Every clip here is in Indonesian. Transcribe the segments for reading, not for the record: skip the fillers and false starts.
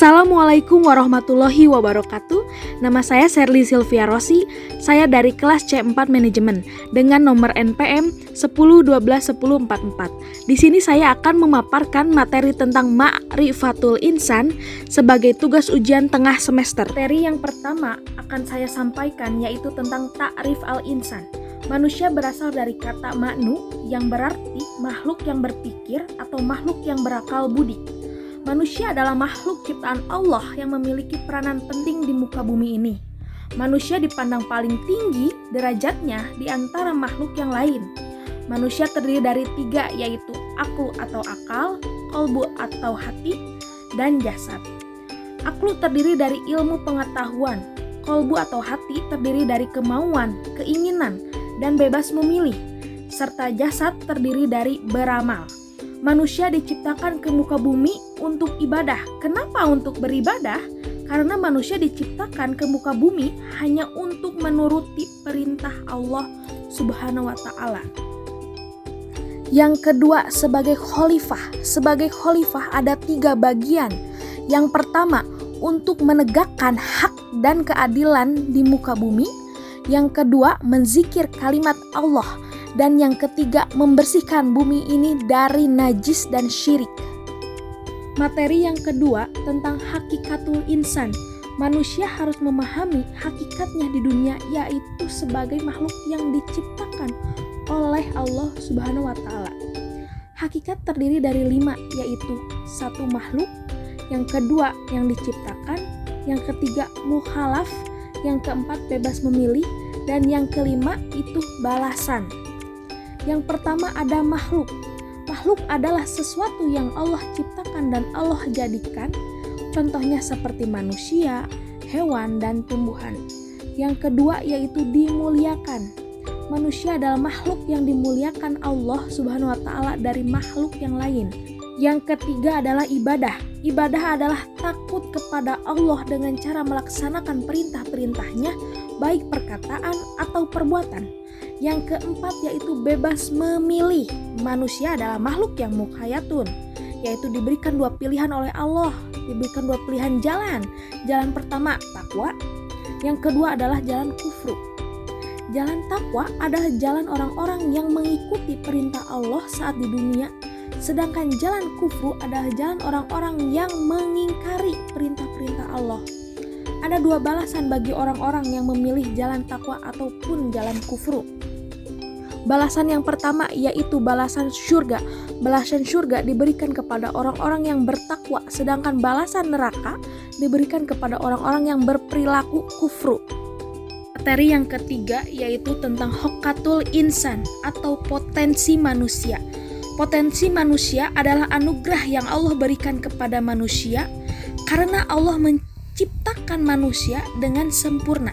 Assalamualaikum warahmatullahi wabarakatuh. Nama saya Sherly Sylvia Rossi. Saya dari kelas C4 Manajemen dengan nomor NPM 10121044. Di sini saya akan memaparkan materi tentang Ma'rifatul Insan sebagai tugas ujian tengah semester. Materi yang pertama akan saya sampaikan yaitu tentang Ta'rif al-Insan. Manusia berasal dari kata ma'nu yang berarti makhluk yang berpikir atau makhluk yang berakal budi. Manusia adalah makhluk ciptaan Allah yang memiliki peranan penting di muka bumi ini. Manusia dipandang paling tinggi derajatnya di antara makhluk yang lain. Manusia terdiri dari 3 yaitu aqlu atau akal, qalbu atau hati, dan jasad. Aqlu terdiri dari ilmu pengetahuan, qalbu atau hati terdiri dari kemauan, keinginan, dan bebas memilih, serta jasad terdiri dari beramal. Manusia diciptakan ke muka bumi untuk ibadah. Kenapa untuk beribadah? Karena manusia diciptakan ke muka bumi hanya untuk menuruti perintah Allah Subhanahu wa Ta'ala. Yang kedua, sebagai khalifah. Sebagai khalifah ada 3 bagian. Yang pertama, untuk menegakkan hak dan keadilan di muka bumi. Yang kedua, menzikir kalimat Allah. Dan yang ketiga, membersihkan bumi ini dari najis dan syirik. Materi yang kedua tentang hakikatul insan. Manusia harus memahami hakikatnya di dunia, yaitu sebagai makhluk yang diciptakan oleh Allah Subhanahu wa Ta'ala. Hakikat terdiri dari 5, yaitu 1 makhluk, yang kedua yang diciptakan, yang ketiga mukhalaf, yang keempat bebas memilih, dan yang kelima itu balasan. Yang pertama ada makhluk. Makhluk adalah sesuatu yang Allah ciptakan dan Allah jadikan. Contohnya seperti manusia, hewan, dan tumbuhan. Yang kedua yaitu dimuliakan. Manusia adalah makhluk yang dimuliakan Allah Subhanahu wa Ta'ala dari makhluk yang lain. Yang ketiga adalah ibadah. Ibadah adalah takut kepada Allah dengan cara melaksanakan perintah-perintahnya, baik perkataan atau perbuatan. Yang keempat yaitu bebas memilih. Manusia adalah makhluk yang mukhayatun, yaitu diberikan 2 pilihan oleh Allah, diberikan 2 pilihan jalan. Jalan pertama takwa, yang kedua adalah jalan kufru. Jalan takwa adalah jalan orang-orang yang mengikuti perintah Allah saat di dunia, sedangkan jalan kufru adalah jalan orang-orang yang mengingkari perintah-perintah Allah. Ada 2 balasan bagi orang-orang yang memilih jalan takwa ataupun jalan kufru. Balasan yang pertama yaitu balasan surga. Balasan surga diberikan kepada orang-orang yang bertakwa, sedangkan balasan neraka diberikan kepada orang-orang yang berperilaku kufru. Materi yang ketiga yaitu tentang hokatul insan atau potensi manusia. Potensi manusia adalah anugerah yang Allah berikan kepada manusia karena Allah menciptakan manusia dengan sempurna.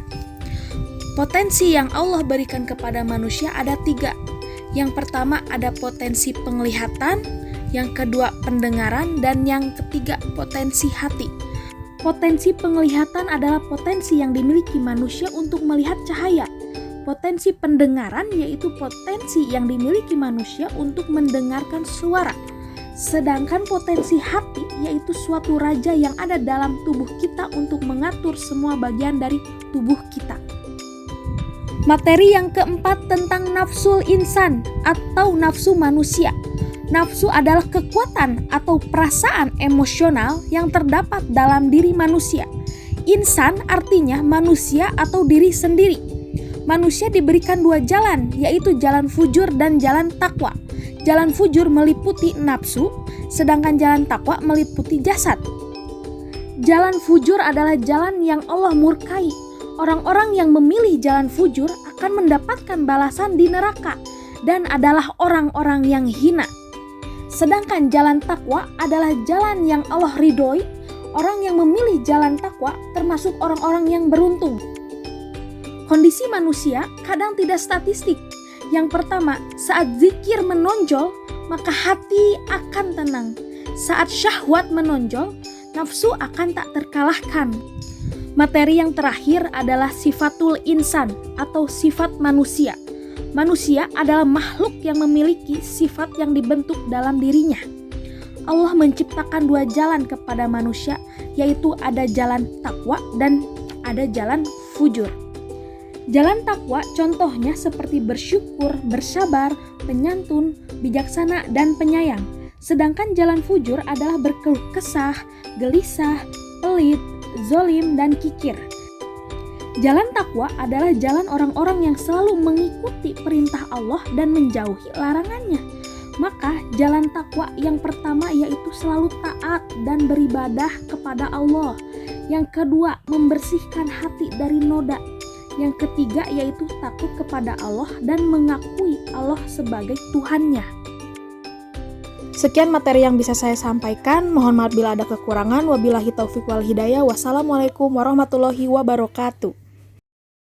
Potensi yang Allah berikan kepada manusia ada 3. Yang pertama ada potensi penglihatan, yang kedua pendengaran, dan yang ketiga potensi hati. Potensi penglihatan adalah potensi yang dimiliki manusia untuk melihat cahaya. Potensi pendengaran yaitu potensi yang dimiliki manusia untuk mendengarkan suara. Sedangkan potensi hati yaitu suatu raja yang ada dalam tubuh kita untuk mengatur semua bagian dari tubuh kita. Materi yang keempat tentang nafsul insan atau nafsu manusia. Nafsu adalah kekuatan atau perasaan emosional yang terdapat dalam diri manusia. Insan artinya manusia atau diri sendiri. Manusia diberikan 2 jalan, yaitu jalan fujur dan jalan takwa. Jalan fujur meliputi nafsu, sedangkan jalan takwa meliputi jasad. Jalan fujur adalah jalan yang Allah murkai. Orang-orang yang memilih jalan fujur akan mendapatkan balasan di neraka dan adalah orang-orang yang hina. Sedangkan jalan takwa adalah jalan yang Allah ridhoi. Orang yang memilih jalan takwa termasuk orang-orang yang beruntung. Kondisi manusia kadang tidak statistik. Yang pertama, saat zikir menonjol, maka hati akan tenang. Saat syahwat menonjol, nafsu akan tak terkalahkan. Materi yang terakhir adalah sifatul insan atau sifat manusia. Manusia adalah makhluk yang memiliki sifat yang dibentuk dalam dirinya. Allah menciptakan 2 jalan kepada manusia yaitu ada jalan takwa dan ada jalan fujur. Jalan takwa contohnya seperti bersyukur, bersabar, penyantun, bijaksana, dan penyayang. Sedangkan jalan fujur adalah berkeluh kesah, gelisah, pelit, zolim, dan kikir. Jalan takwa adalah jalan orang-orang yang selalu mengikuti perintah Allah dan menjauhi larangannya. Maka jalan takwa yang pertama yaitu selalu taat dan beribadah kepada Allah. Yang kedua, membersihkan hati dari noda. Yang ketiga yaitu takut kepada Allah dan mengakui Allah sebagai Tuhannya. Sekian materi yang bisa saya sampaikan. Mohon maaf bila ada kekurangan. Wabillahi taufiq wal hidayah. Wassalamualaikum warahmatullahi wabarakatuh.